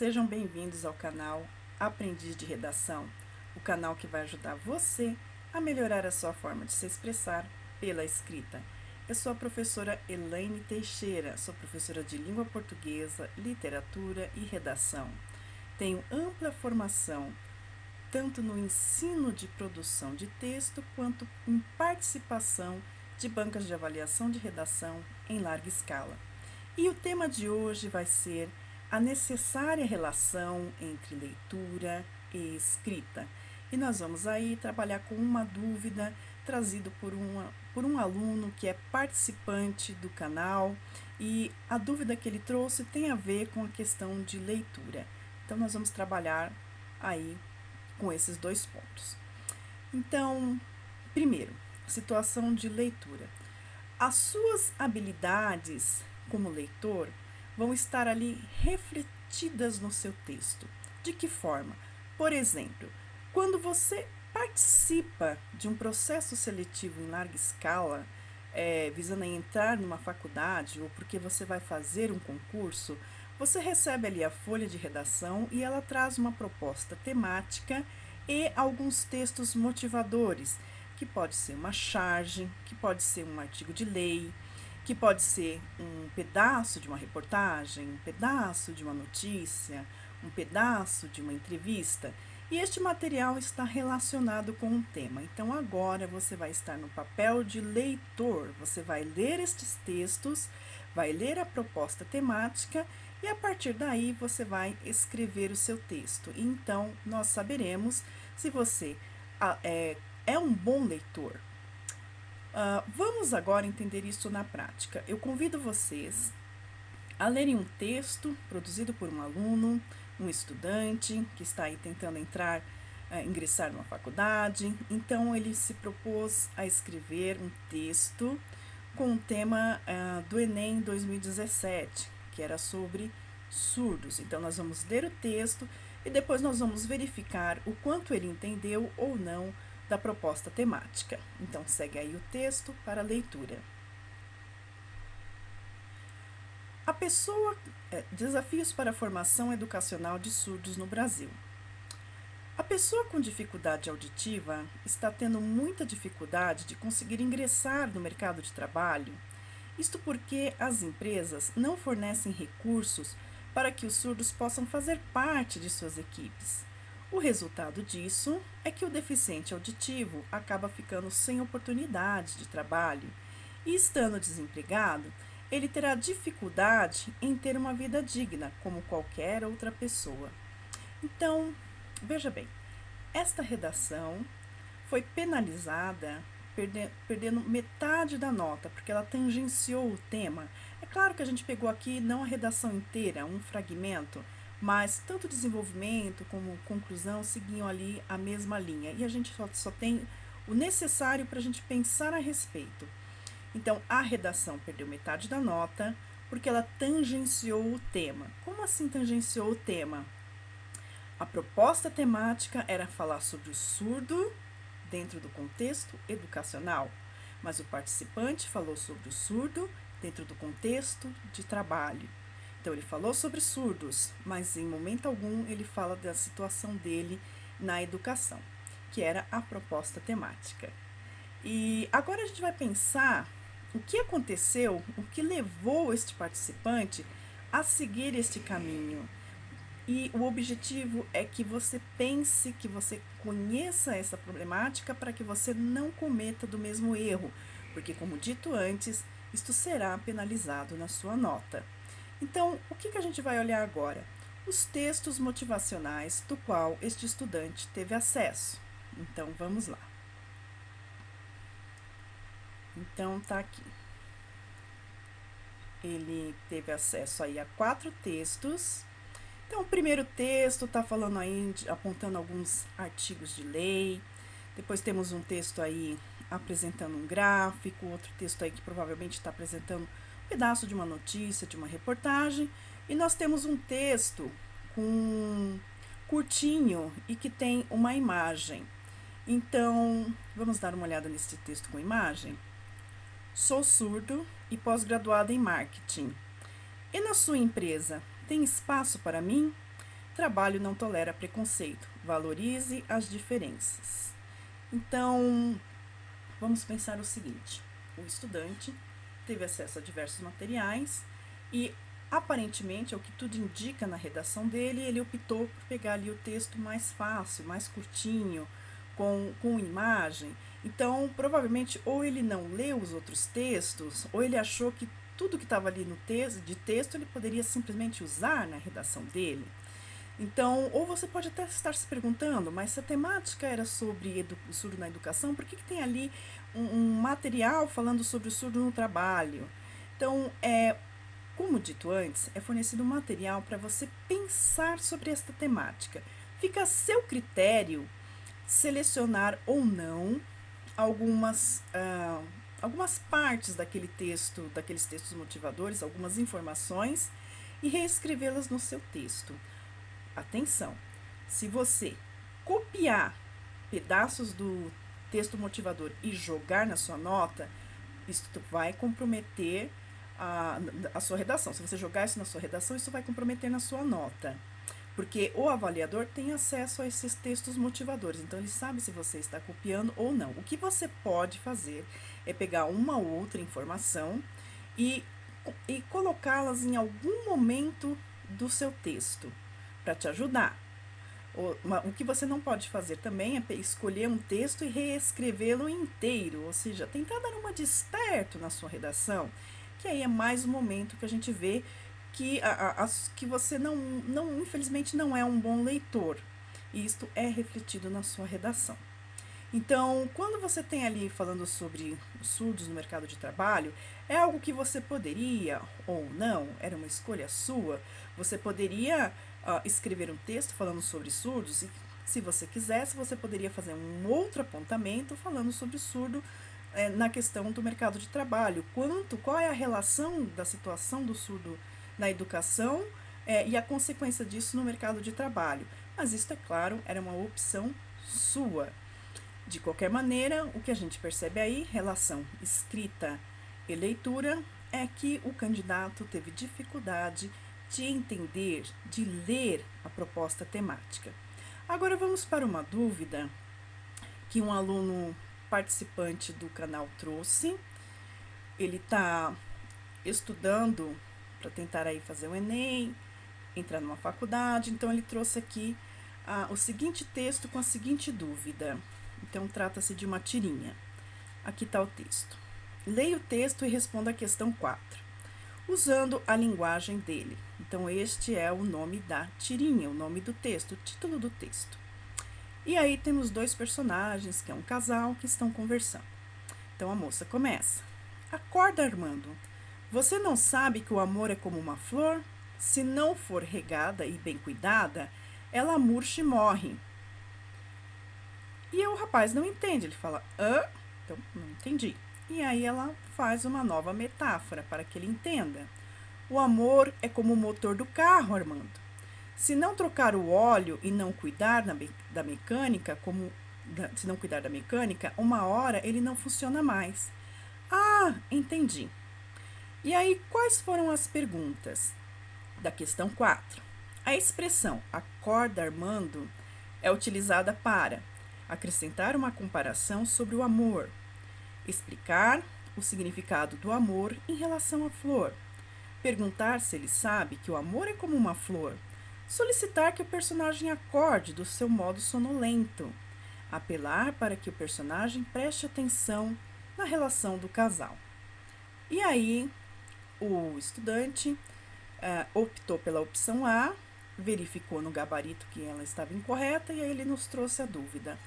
Sejam bem-vindos ao canal Aprendiz de Redação, o canal que vai ajudar você a melhorar a sua forma de se expressar pela escrita. Eu sou a professora Elaine Teixeira, sou professora de língua portuguesa, literatura e redação. Tenho ampla formação tanto no ensino de produção de texto quanto em participação de bancas de avaliação de redação em larga escala. E o tema de hoje vai ser a necessária relação entre leitura e escrita. E nós vamos aí trabalhar com uma dúvida trazida por um aluno que é participante do canal, e a dúvida que ele trouxe tem a ver com a questão de leitura. Então nós vamos trabalhar aí com esses dois pontos. Então, primeiro, situação de leitura. As suas habilidades como leitor vão estar ali refletidas no seu texto. De que forma? Por exemplo, quando você participa de um processo seletivo em larga escala, visando entrar numa faculdade ou porque você vai fazer um concurso, você recebe ali a folha de redação e ela traz uma proposta temática e alguns textos motivadores, que pode ser uma charge, que pode ser um artigo de lei, que pode ser um pedaço de uma reportagem, um pedaço de uma notícia, um pedaço de uma entrevista. E este material está relacionado com um tema. Então, agora você vai estar no papel de leitor. Você vai ler estes textos, vai ler a proposta temática e, a partir daí, você vai escrever o seu texto. Então, nós saberemos se você é um bom leitor. Vamos agora entender isso na prática. Eu convido vocês a lerem um texto produzido por um aluno, um estudante que está aí tentando ingressar numa faculdade. Então, ele se propôs a escrever um texto com o tema do Enem 2017, que era sobre surdos. Então, nós vamos ler o texto e depois nós vamos verificar o quanto ele entendeu ou não da proposta temática. Então, segue aí o texto para a leitura. Desafios para a formação educacional de surdos no Brasil. A pessoa com dificuldade auditiva está tendo muita dificuldade de conseguir ingressar no mercado de trabalho, isto porque as empresas não fornecem recursos para que os surdos possam fazer parte de suas equipes. O resultado disso é que o deficiente auditivo acaba ficando sem oportunidade de trabalho e, estando desempregado, ele terá dificuldade em ter uma vida digna, como qualquer outra pessoa. Então, veja bem, esta redação foi penalizada perdendo metade da nota, porque ela tangenciou o tema. É claro que a gente pegou aqui não a redação inteira, um fragmento, mas tanto desenvolvimento como conclusão seguiam ali a mesma linha. E a gente só tem o necessário para a gente pensar a respeito. Então, a redação perdeu metade da nota porque ela tangenciou o tema. Como assim tangenciou o tema? A proposta temática era falar sobre o surdo dentro do contexto educacional, mas o participante falou sobre o surdo dentro do contexto de trabalho. Então, ele falou sobre surdos, mas em momento algum ele fala da situação dele na educação, que era a proposta temática. E agora a gente vai pensar o que aconteceu, o que levou este participante a seguir este caminho. E o objetivo é que você pense, que você conheça essa problemática para que você não cometa do mesmo erro, porque, como dito antes, isto será penalizado na sua nota. Então, o que a gente vai olhar agora? Os textos motivacionais do qual este estudante teve acesso. Então, vamos lá. Então, tá aqui. Ele teve acesso aí a 4 textos. Então, o primeiro texto está falando aí, apontando alguns artigos de lei. Depois temos um texto aí apresentando um gráfico, outro texto aí que provavelmente está apresentando um pedaço de uma notícia, de uma reportagem. E nós temos um texto curtinho e que tem uma imagem. Então, vamos dar uma olhada nesse texto com imagem. Sou surdo e pós-graduada em marketing. E na sua empresa, tem espaço para mim? Trabalho não tolera preconceito. Valorize as diferenças. Então, vamos pensar o seguinte: o estudante teve acesso a diversos materiais e, aparentemente, é o que tudo indica na redação dele, ele optou por pegar ali o texto mais fácil, mais curtinho, com imagem. Então, provavelmente, ou ele não leu os outros textos, ou ele achou que tudo que estava ali no texto ele poderia simplesmente usar na redação dele. Então, ou você pode até estar se perguntando, mas se a temática era sobre surdo na educação, por que tem ali um material falando sobre o surdo no trabalho? Então, como dito antes, é fornecido um material para você pensar sobre esta temática. Fica a seu critério selecionar ou não algumas partes daquele texto, daqueles textos motivadores, algumas informações, e reescrevê-las no seu texto. Atenção, se você copiar pedaços do texto motivador e jogar na sua nota, isso vai comprometer a sua redação. Se você jogar isso na sua redação, isso vai comprometer na sua nota. Porque o avaliador tem acesso a esses textos motivadores, então ele sabe se você está copiando ou não. O que você pode fazer é pegar uma ou outra informação e colocá-las em algum momento do seu texto, para te ajudar. O que você não pode fazer também é escolher um texto e reescrevê-lo inteiro, ou seja, tentar dar uma de esperto na sua redação, que aí é mais um momento que a gente vê que você não, infelizmente, não é um bom leitor, e isto é refletido na sua redação. Então, quando você tem ali falando sobre os surdos no mercado de trabalho, é algo que você poderia ou não, era uma escolha sua, você poderia escrever um texto falando sobre surdos e, se você quisesse, você poderia fazer um outro apontamento falando sobre surdo na questão do mercado de trabalho. Qual é a relação da situação do surdo na educação e a consequência disso no mercado de trabalho. Mas isso, é claro, era uma opção sua. De qualquer maneira, o que a gente percebe aí, relação escrita e leitura, é que o candidato teve dificuldade de entender, de ler a proposta temática. Agora vamos para uma dúvida que um aluno participante do canal trouxe. Ele está estudando para tentar aí fazer o Enem, entrar numa faculdade, então ele trouxe aqui o seguinte texto com a seguinte dúvida. Então, trata-se de uma tirinha. Aqui está o texto. Leia o texto e responda a questão 4, usando a linguagem dele. Então, este é o nome da tirinha, o nome do texto, o título do texto. E aí temos dois personagens, que é um casal, que estão conversando. Então, a moça começa. Acorda, Armando. Você não sabe que o amor é como uma flor? Se não for regada e bem cuidada, ela murcha e morre. E o rapaz não entende, ele fala, hã? Então, não entendi. E aí ela faz uma nova metáfora para que ele entenda. O amor é como o motor do carro, Armando. Se não trocar o óleo e não cuidar da mecânica, se não cuidar da mecânica, uma hora ele não funciona mais. Ah, entendi. E aí, quais foram as perguntas da questão 4? A expressão acorda, Armando é utilizada para acrescentar uma comparação sobre o amor, explicar o significado do amor em relação à flor, perguntar se ele sabe que o amor é como uma flor, solicitar que o personagem acorde do seu modo sonolento, apelar para que o personagem preste atenção na relação do casal. E aí, o estudante optou pela opção A, verificou no gabarito que ela estava incorreta e aí ele nos trouxe a dúvida.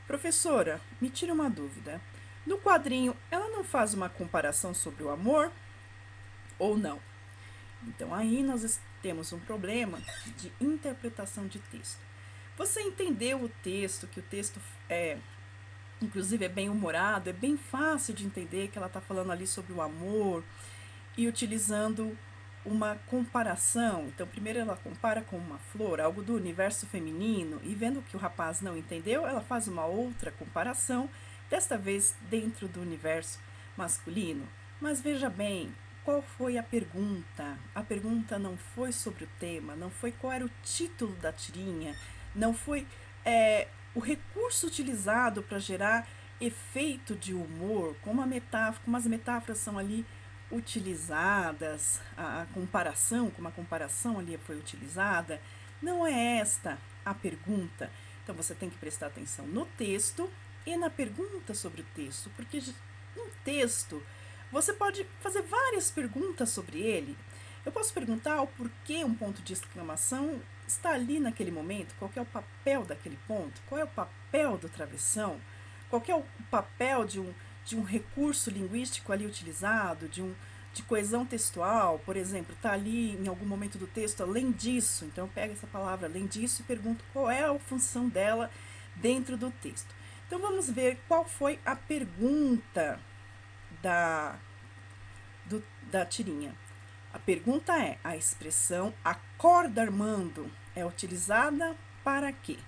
Professora, me tira uma dúvida. No quadrinho, ela não faz uma comparação sobre o amor ou não? Então, aí nós temos um problema de interpretação de texto. Você entendeu o texto, que o texto inclusive é bem humorado, é bem fácil de entender que ela está falando ali sobre o amor e utilizando uma comparação. Então, primeiro ela compara com uma flor, algo do universo feminino, e vendo que o rapaz não entendeu, ela faz uma outra comparação, desta vez dentro do universo masculino. Mas veja bem, qual foi a pergunta. A pergunta não foi sobre o tema, não foi qual era o título da tirinha, não foi o recurso utilizado para gerar efeito de humor, como as metáforas são ali utilizadas, a comparação, como a comparação ali foi utilizada, não é esta a pergunta. Então você tem que prestar atenção no texto e na pergunta sobre o texto, porque um texto você pode fazer várias perguntas sobre ele. Eu posso perguntar o porquê um ponto de exclamação está ali naquele momento, qual é o papel daquele ponto, qual é o papel do travessão, qual é o papel de um recurso linguístico ali utilizado, de coesão textual, por exemplo, está ali em algum momento do texto, além disso, então eu pego essa palavra além disso e pergunto qual é a função dela dentro do texto. Então vamos ver qual foi a pergunta da tirinha. A pergunta é: a expressão acorda Armando é utilizada para quê?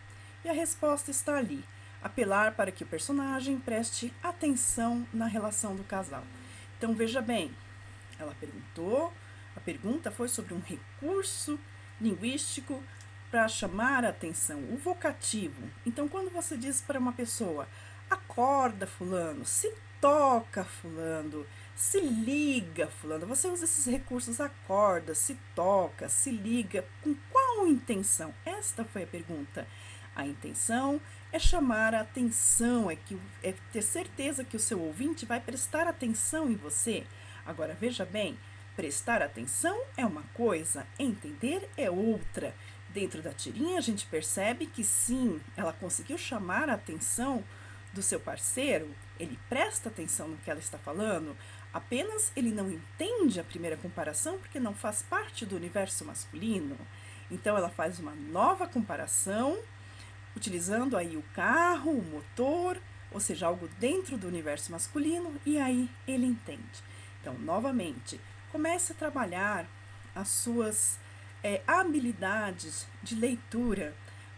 E a resposta está ali: apelar para que o personagem preste atenção na relação do casal. Então veja bem, ela perguntou, a pergunta foi sobre um recurso linguístico para chamar a atenção, o vocativo. Então quando você diz para uma pessoa: acorda fulano, se toca fulano, se liga fulano, você usa esses recursos: acorda, se toca, se liga, com qual intenção? Esta foi a pergunta. A intenção é chamar a atenção, é ter certeza que o seu ouvinte vai prestar atenção em você. Agora veja bem, prestar atenção é uma coisa, entender é outra. Dentro da tirinha a gente percebe que sim, ela conseguiu chamar a atenção do seu parceiro, ele presta atenção no que ela está falando, apenas ele não entende a primeira comparação porque não faz parte do universo masculino. Então ela faz uma nova comparação, utilizando aí o carro, o motor, ou seja, algo dentro do universo masculino, e aí ele entende. Então, novamente, comece a trabalhar as suas habilidades de leitura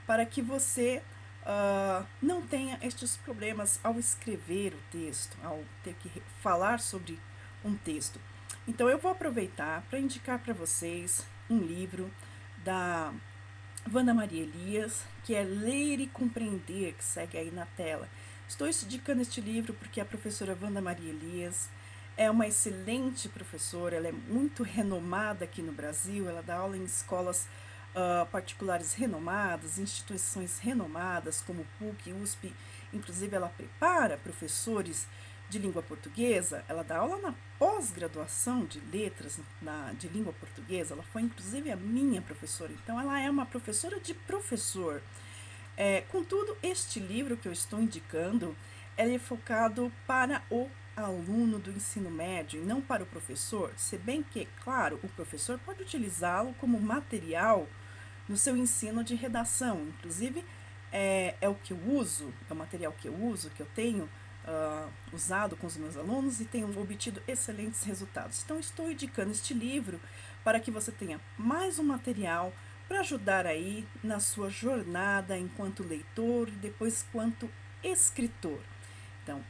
para que você não tenha estes problemas ao escrever o texto, ao ter que falar sobre um texto. Então, eu vou aproveitar para indicar para vocês um livro da Wanda Maria Elias, que é Ler e Compreender, que segue aí na tela. Estou indicando este livro porque a professora Wanda Maria Elias é uma excelente professora, ela é muito renomada aqui no Brasil, ela dá aula em escolas particulares renomadas, instituições renomadas como PUC, USP, inclusive ela prepara professores de língua portuguesa, ela dá aula na pós-graduação de letras de língua portuguesa, ela foi inclusive a minha professora, então ela é uma professora de professor. Contudo, este livro que eu estou indicando, ele é focado para o aluno do ensino médio e não para o professor, se bem que, claro, o professor pode utilizá-lo como material no seu ensino de redação, inclusive é o que eu uso, é o material que eu uso, que eu tenho usado com os meus alunos e tenho obtido excelentes resultados. Então, estou indicando este livro para que você tenha mais um material para ajudar aí na sua jornada enquanto leitor e depois quanto escritor. Então,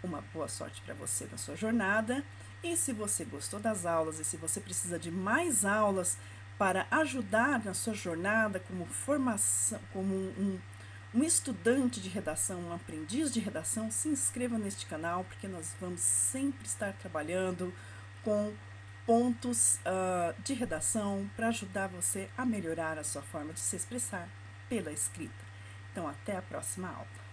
uma boa sorte para você na sua jornada, e se você gostou das aulas e se você precisa de mais aulas para ajudar na sua jornada como formação, como um estudante de redação, um aprendiz de redação, se inscreva neste canal, porque nós vamos sempre estar trabalhando com pontos de redação para ajudar você a melhorar a sua forma de se expressar pela escrita. Então, até a próxima aula.